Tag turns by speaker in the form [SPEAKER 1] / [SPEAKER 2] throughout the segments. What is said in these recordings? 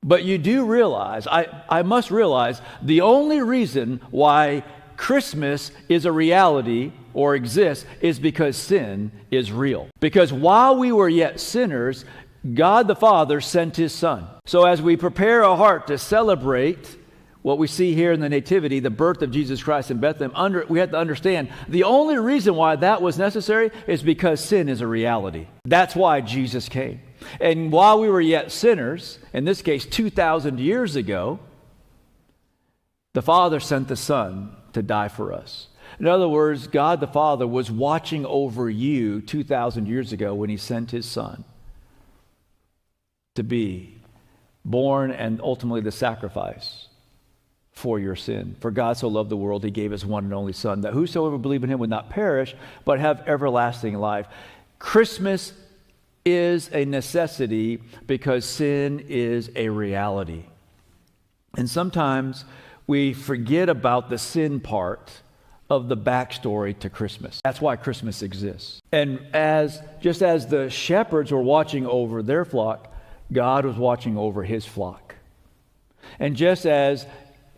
[SPEAKER 1] But you do realize, I must realize, the only reason why Christmas is a reality or exists is because sin is real. Because while we were yet sinners, God the Father sent His Son. So as we prepare our heart to celebrate what we see here in the Nativity, the birth of Jesus Christ in Bethlehem, we have to understand the only reason why that was necessary is because sin is a reality. That's why Jesus came. And while we were yet sinners, in this case 2,000 years ago, the Father sent the Son to die for us. In other words, God the Father was watching over you 2,000 years ago when He sent His Son to be born and ultimately the sacrifice for your sin. For God so loved the world, He gave His one and only Son, that whosoever believe in Him would not perish, but have everlasting life. Christmas is a necessity because sin is a reality. And sometimes we forget about the sin part of the backstory to Christmas. That's why Christmas exists. And just as the shepherds were watching over their flock, God was watching over His flock. And just as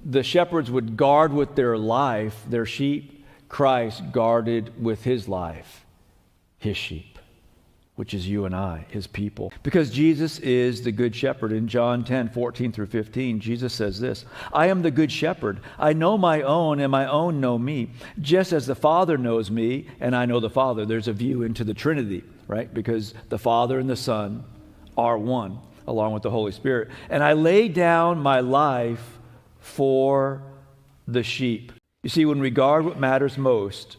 [SPEAKER 1] the shepherds would guard with their life their sheep, Christ guarded with His life His sheep, which is you and I, His people. Because Jesus is the good shepherd. In John 10:14-15, Jesus says this, I am the good shepherd. I know my own, and my own know me. Just as the Father knows me, and I know the Father. There's a view into the Trinity, right? Because the Father and the Son are one, along with the Holy Spirit. And I lay down my life for the sheep. You see, when we guard what matters most,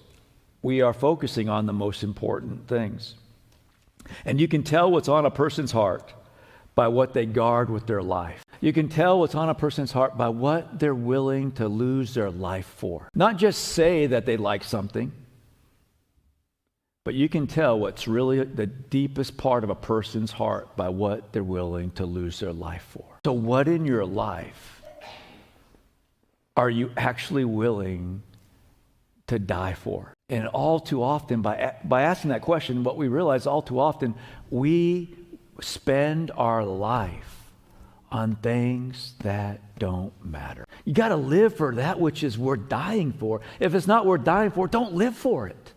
[SPEAKER 1] we are focusing on the most important things. And you can tell what's on a person's heart by what they guard with their life. You can tell what's on a person's heart by what they're willing to lose their life for. Not just say that they like something, but you can tell what's really the deepest part of a person's heart by what they're willing to lose their life for. So what in your life are you actually willing to die for? And all too often, by asking that question, what we realize all too often, we spend our life on things that don't matter. You got to live for that which is worth dying for. If it's not worth dying for, don't live for it.